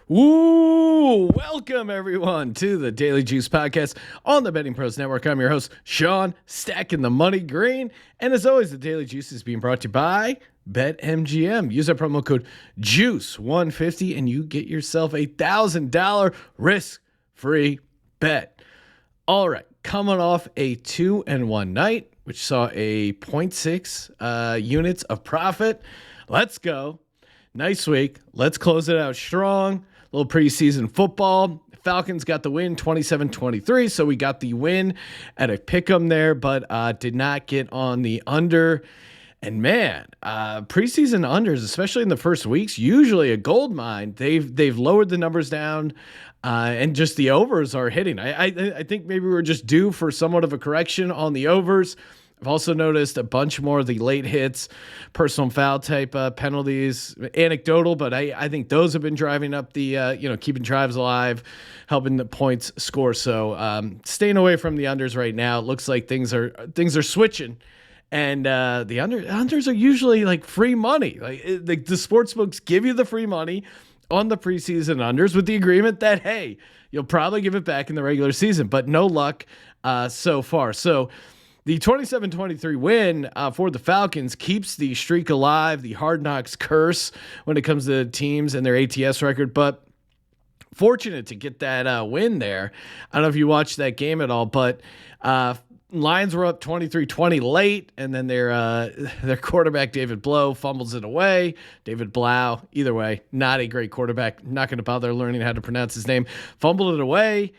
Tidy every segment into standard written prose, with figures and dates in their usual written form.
Ooh, welcome everyone to the Daily Juice Podcast on the Betting Pros Network. I'm your host, Sean, stacking the money green. And as always, the Daily Juice is being brought to you by BetMGM. Use our promo code JUICE150 and you get yourself a $1,000 risk-free bet. All right, coming off a 2-1 night, which saw a 0.6 units of profit. Let's go. Nice week. Let's close it out strong. Little preseason football. Falcons got the win 27-23, so we got the win at a pick'em there, but did not get on the under. And man, preseason unders, especially in the first weeks, usually a gold mine. They've lowered the numbers down, and just the overs are hitting. I think maybe we're just due for somewhat of a correction on the overs. I've also noticed a bunch more of the late hits, personal foul type penalties, anecdotal, but I think those have been driving up the, keeping drives alive, helping the points score. So staying away from the unders right now. It looks like things are switching, and the unders are usually like free money. Like the sports books give you the free money on the preseason unders with the agreement that, hey, you'll probably give it back in the regular season, but no luck so far. So the 27-23 win for the Falcons keeps the streak alive, the Hard Knocks curse when it comes to teams and their ATS record, but fortunate to get that win there. I don't know if you watched that game at all, but Lions were up 23-20 late, and then their quarterback, David Blough, fumbles it away. David Blau, either way, not a great quarterback. Not going to bother learning how to pronounce his name. Fumbled it away.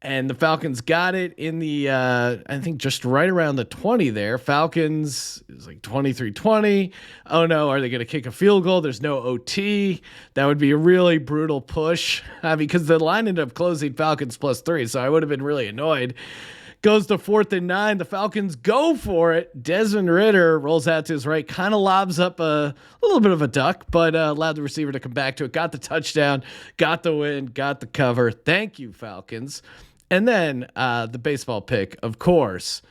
And the Falcons got it in the, I think just right around the 20 there. Falcons, it was like 23-20. Oh no, are they going to kick a field goal? There's no OT. That would be a really brutal push because the line ended up closing Falcons +3. So I would have been really annoyed. Goes to 4th and 9. The Falcons go for it. Desmond Ridder rolls out to his right, kind of lobs up a little bit of a duck, but allowed the receiver to come back to it. Got the touchdown, got the win, got the cover. Thank you, Falcons. And then the baseball pick, of course,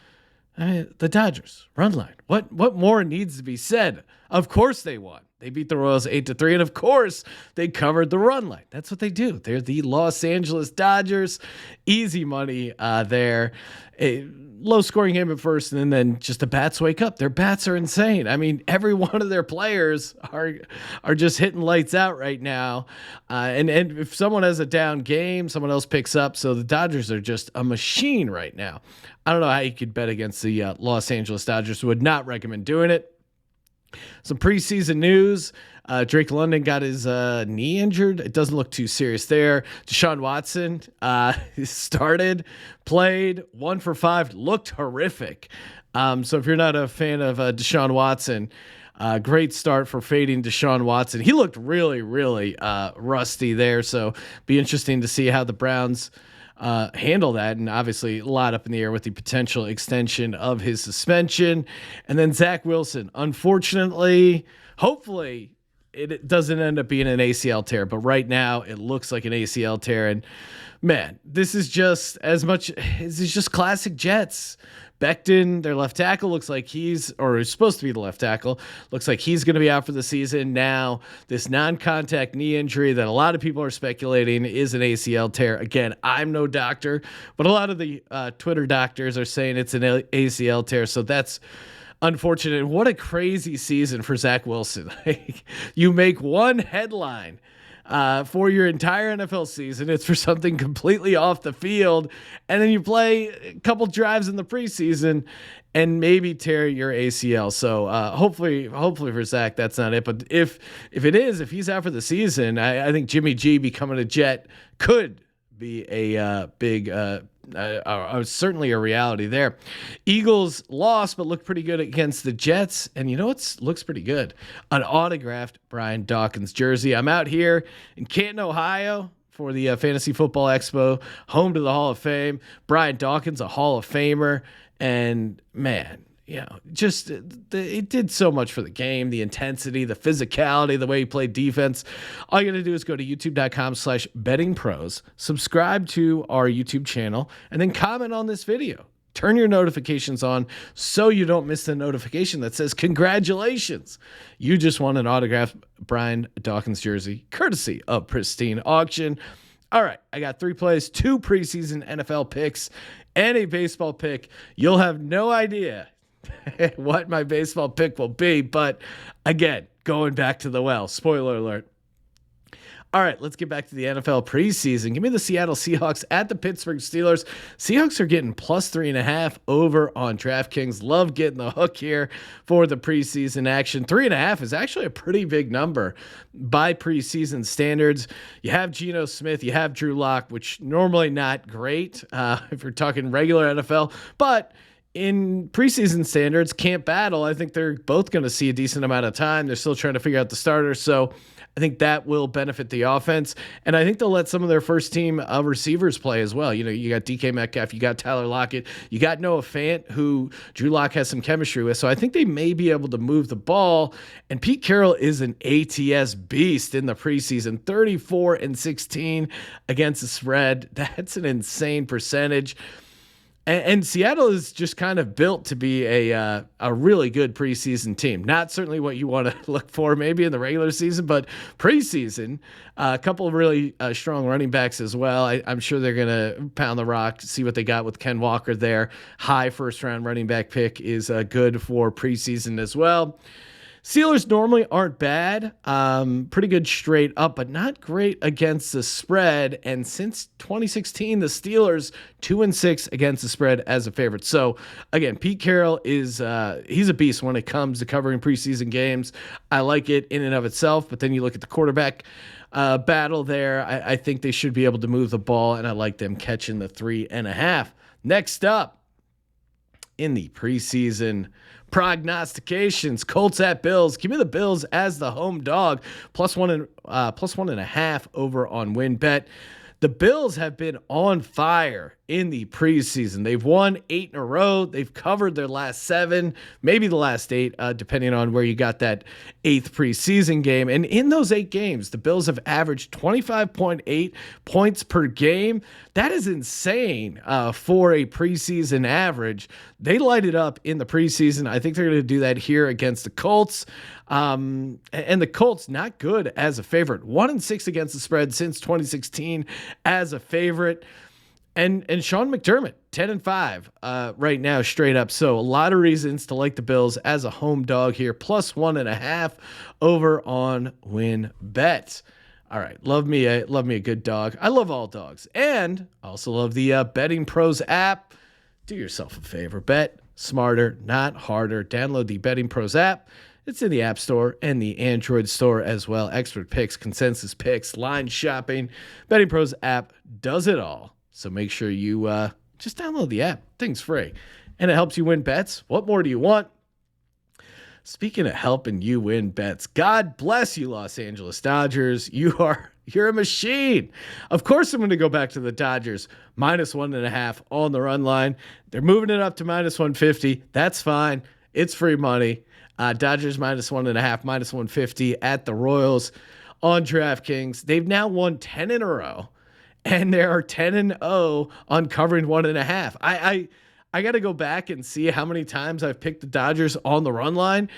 the Dodgers run line. What more needs to be said? Of course they won. They beat the Royals 8-3, and of course they covered the run line. That's what they do. They're the Los Angeles Dodgers. Easy money there. A low-scoring game at first, and then just the bats wake up. Their bats are insane. I mean, every one of their players are just hitting lights out right now. And if someone has a down game, someone else picks up. So the Dodgers are just a machine right now. I don't know how you could bet against the Los Angeles Dodgers. Would not recommend doing it. Some preseason news. Drake London got his knee injured. It doesn't look too serious there. Deshaun Watson started, played, 1 for 5, looked horrific. So if you're not a fan of Deshaun Watson, great start for fading Deshaun Watson. He looked really, really rusty there. So be interesting to see how the Browns handle that, and obviously a lot up in the air with the potential extension of his suspension. And then Zach Wilson, unfortunately, hopefully it doesn't end up being an ACL tear, but right now it looks like an ACL tear. And man, this is just classic Jets. Becton, their left tackle, looks like is supposed to be the left tackle. Looks like he's going to be out for the season. Now, this non-contact knee injury that a lot of people are speculating is an ACL tear. Again, I'm no doctor, but a lot of the Twitter doctors are saying it's an ACL tear. So that's unfortunate. What a crazy season for Zach Wilson. You make one headline for your entire NFL season. It's for something completely off the field. And then you play a couple drives in the preseason and maybe tear your ACL. So hopefully for Zach, that's not it. But if it is, if he's out for the season, I think Jimmy G becoming a Jet could be a big certainly a reality there. Eagles lost, but looked pretty good against the Jets. And you know what looks pretty good? An autographed Brian Dawkins jersey. I'm out here in Canton, Ohio for the Fantasy Football Expo, home to the Hall of Fame. Brian Dawkins, a Hall of Famer. And man, just it did so much for the game, the intensity, the physicality, the way he played defense. All you got to do is go to youtube.com/bettingpros, subscribe to our YouTube channel, and then comment on this video. Turn your notifications on so you don't miss the notification that says, congratulations, you just won an autographed Brian Dawkins jersey, courtesy of Pristine Auction. All right, I got 3 plays, 2 preseason NFL picks, and a baseball pick. You'll have no idea what my baseball pick will be, but again, going back to the well, spoiler alert. All right, let's get back to the NFL preseason. Give me the Seattle Seahawks at the Pittsburgh Steelers. Seahawks are getting +3.5 over on DraftKings. Love getting the hook here for the preseason action. 3.5 is actually a pretty big number by preseason standards. You have Geno Smith, you have Drew Lock, which normally not great if you're talking regular NFL, but in preseason standards, can't battle. I think they're both going to see a decent amount of time. They're still trying to figure out the starters, so I think that will benefit the offense. And I think they'll let some of their first team receivers play as well. You know, you got DK Metcalf, you got Tyler Lockett, you got Noah Fant, who Drew Lock has some chemistry with. So I think they may be able to move the ball. And Pete Carroll is an ATS beast in the preseason, 34-16 against the spread. That's an insane percentage. And Seattle is just kind of built to be a really good preseason team. Not certainly what you want to look for maybe in the regular season, but preseason, a couple of really strong running backs as well. I'm sure they're going to pound the rock, see what they got with Ken Walker there. High first-round running back pick is good for preseason as well. Steelers normally aren't bad, pretty good straight up, but not great against the spread. And since 2016, the Steelers 2-6 against the spread as a favorite. So again, Pete Carroll is he's a beast when it comes to covering preseason games. I like it in and of itself, but then you look at the quarterback battle there. I think they should be able to move the ball, and I like them catching the 3.5. Next up in the preseason prognostications, Colts at Bills. Give me the Bills as the home dog, +1.5 over on WinBet. The Bills have been on fire in the preseason. They've won 8 in a row. They've covered their last 7, maybe the last 8, depending on where you got that 8th preseason game. And in those 8 games, the Bills have averaged 25.8 points per game. That is insane for a preseason average. They light it up in the preseason. I think they're going to do that here against the Colts. And the Colts, not good as a favorite. 1-6 against the spread since 2016 as a favorite. And Sean McDermott, 10-5 right now, straight up. So a lot of reasons to like the Bills as a home dog here, +1.5 over on WinBet. All right, love me a good dog. I love all dogs, and also love the Betting Pros app. Do yourself a favor, bet smarter, not harder. Download the Betting Pros app. It's in the App Store and the Android Store as well. Expert picks, consensus picks, line shopping. Betting Pros app does it all. So make sure you just download the app. Thing's free. And it helps you win bets. What more do you want? Speaking of helping you win bets, God bless you, Los Angeles Dodgers. You're a machine. Of course, I'm going to go back to the Dodgers. -1.5 on the run line. They're moving it up to -150. That's fine. It's free money. Dodgers -1.5, -150 at the Royals on DraftKings. They've now won 10 in a row, and they are 10-0 on covering 1.5. I got to go back and see how many times I've picked the Dodgers on the run line.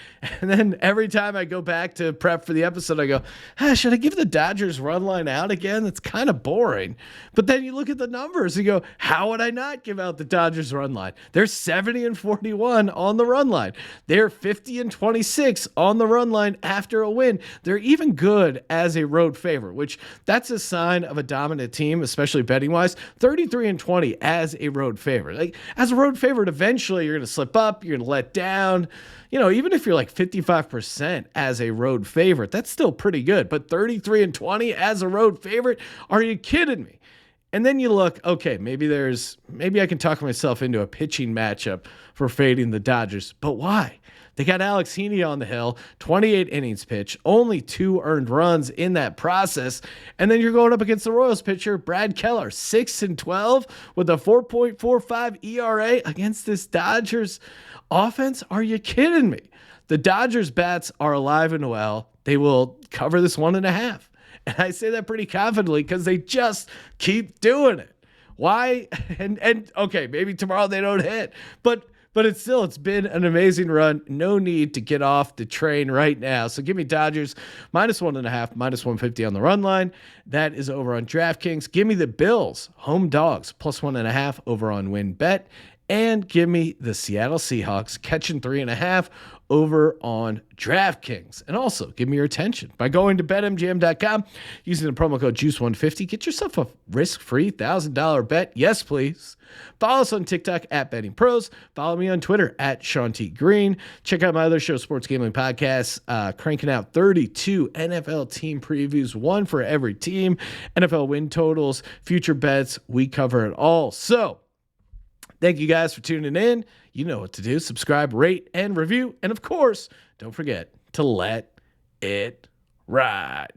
And then every time I go back to prep for the episode, I go, should I give the Dodgers run line out again? That's kind of boring. But then you look at the numbers and go, how would I not give out the Dodgers run line? They're 70-41 on the run line. They're 50-26 on the run line after a win. They're even good as a road favorite, which that's a sign of a dominant team, especially betting wise. 33-20 as a road favorite. Like, as a road favorite, eventually you're going to slip up, you're going to let down. You know, even if you're like 55% as a road favorite, that's still pretty good. But 33-20 as a road favorite, are you kidding me? And then you look, okay, maybe I can talk myself into a pitching matchup for fading the Dodgers. But why? They got Alex Heaney on the hill, 28 innings pitched, only 2 earned runs in that process. And then you're going up against the Royals pitcher, Brad Keller, 6-12 with a 4.45 ERA against this Dodgers offense. Are you kidding me? The Dodgers bats are alive and well. They will cover this 1.5. And I say that pretty confidently because they just keep doing it. Why? And okay, maybe tomorrow they don't hit, but it's been an amazing run. No need to get off the train right now. So give me Dodgers -1.5, -150 on the run line. That is over on DraftKings. Give me the Bills home dogs +1.5 over on WinBet. And give me the Seattle Seahawks catching 3.5 over on DraftKings. And also give me your attention by going to betmgm.com using the promo code JUICE150. Get yourself a risk-free $1,000 bet. Yes, please. Follow us on TikTok at Betting Pros. Follow me on Twitter at Sean T. Green. Check out my other show, Sports Gambling Podcast, cranking out 32 NFL team previews, one for every team, NFL win totals, future bets. We cover it all. So, thank you guys for tuning in. You know what to do. Subscribe, rate, and review. And of course, don't forget to let it ride.